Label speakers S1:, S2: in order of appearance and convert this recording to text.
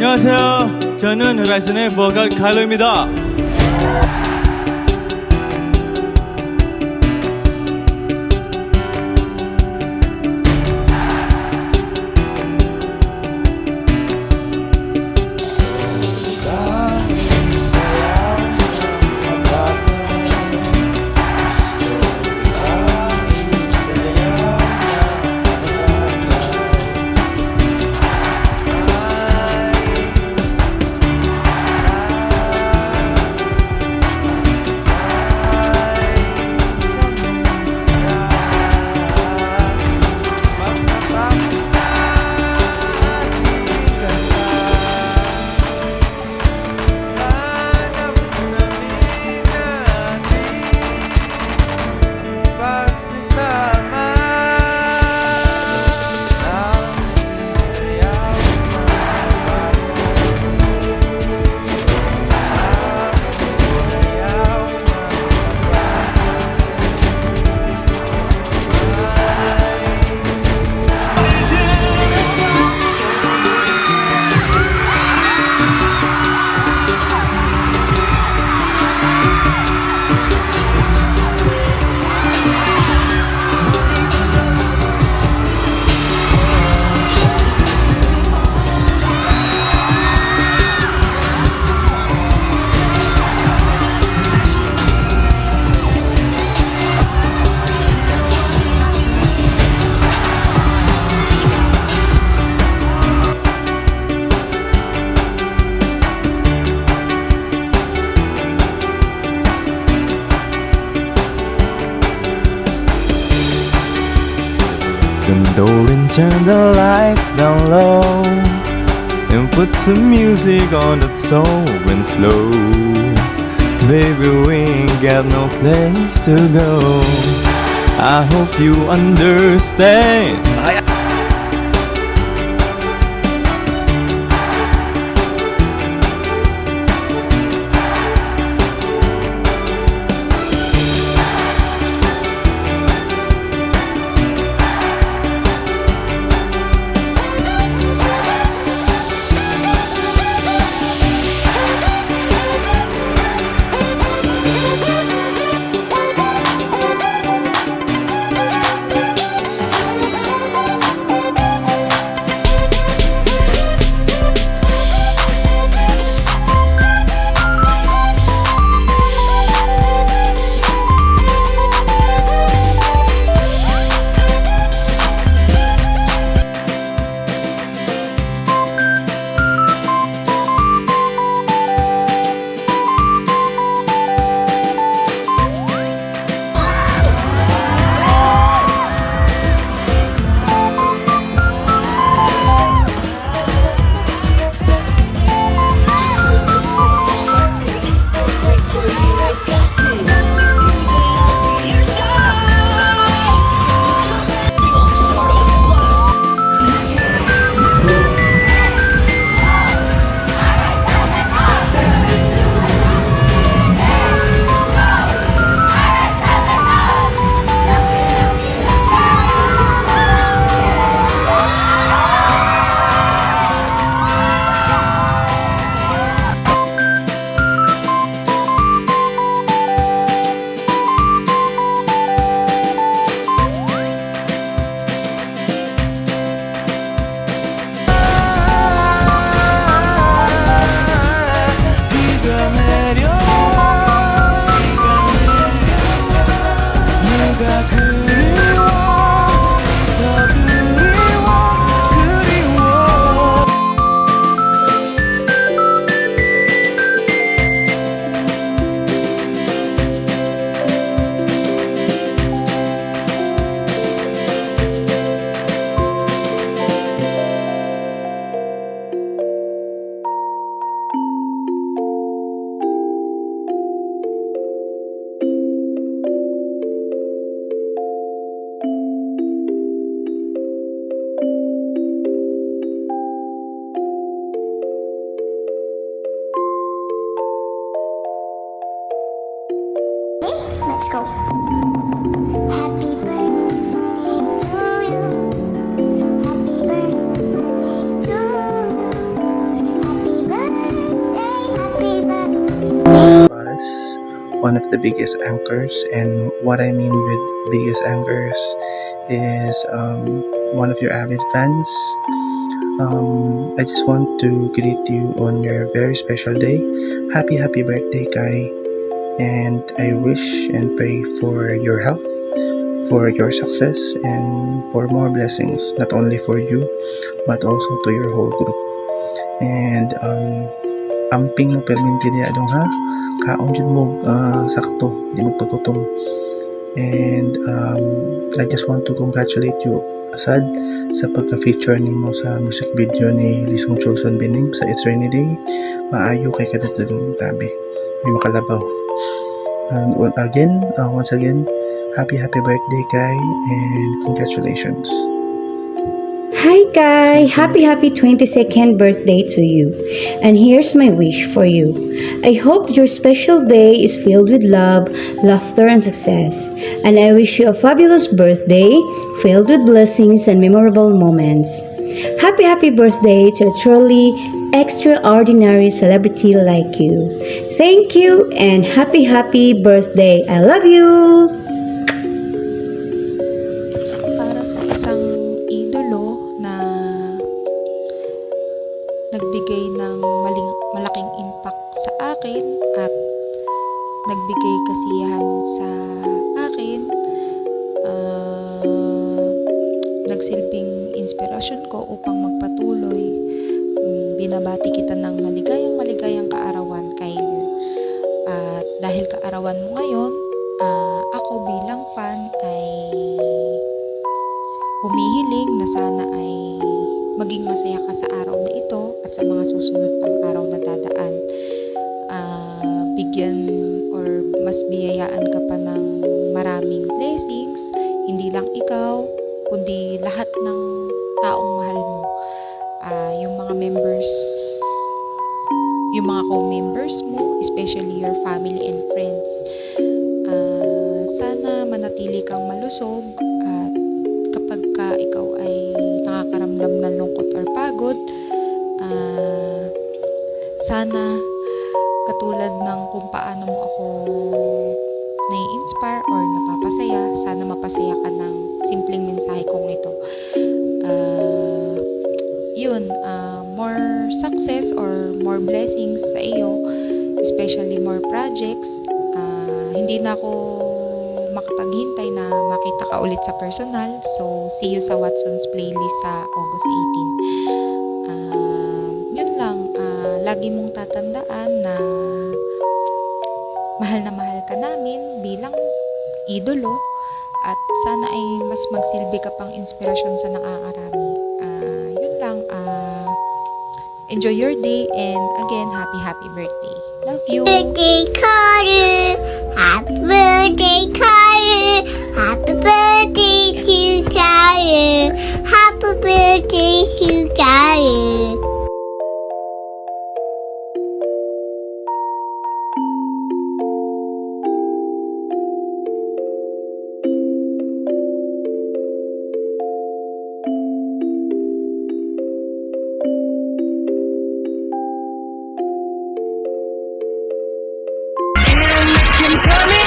S1: 안녕하세요. 저는 라이슨의 보컬 칼로입니다.
S2: Door and turn the lights down low and put some music on that's so and slow. Baby, we ain't got no place to go. I hope you understand.
S3: one of the biggest anchors. And what I mean with biggest anchors is one of your avid fans. I just want to greet you on your very special day. Happy birthday, Kai. And I wish and pray for your health, for your success, and for more blessings, not only for you, but also to your whole group. And amping mo perminti niya adong ha, kaon jud mo sakto, di mo pagkutom. And I just want to congratulate you, Asad, sa pagka-feature nimo sa music video ni Lisong Chulson Bining sa It's Rainy Day. Maayo kay kadadong tabi, may makalabaw. And once again, happy birthday, Kai, and congratulations.
S4: Hi Kai, happy 22nd birthday to you. And here's my wish for you. I hope your special day is filled with love, laughter, and success. And I wish you a fabulous birthday filled with blessings and memorable moments. Happy birthday to a truly extraordinary celebrity like you. Thank you and happy birthday. I love you.
S5: Para sa isang idolo na nagbigay ng malaking impact sa akin at nagbigay kasiyahan sa akin, nagsilbing inspirasyon ko upang magpatuloy. Binabati kita ng maligayang kaarawan, Kyler. At dahil kaarawan mo ngayon, ako bilang fan ay humihiling na sana ay maging masaya ka sa araw na ito at sa mga susunod pang araw na dadaan. Bigyan or mas biyayaan ka pa ng maraming blessings, hindi lang ikaw, kundi lahat ng taong mahal mo. Yung mga members, yung mga co-members mo, especially your family and friends. Sana manatili kang malusog at kapag ka ikaw ay nakakaramdam ng lungkot or pagod, sana katulad ng kung paano mo ako nai-inspire or napapasaya, sana mapasaya ka ng simpleng mensahe kong ito. More success or more blessings sa iyo, especially more projects. Hindi na ako makapaghintay na makita ka ulit sa personal. So, see you sa Watson's playlist sa August 18. Yun lang, lagi mong tatandaan na mahal ka namin bilang idolo at sana ay mas magsilbi ka pang inspirasyon sa nakakarami. Yun lang, enjoy your day and again, happy birthday. Love you!
S6: Birthday Carter, happy birthday Carter, happy birthday to Carter, happy birthday to Carter.
S2: Tell me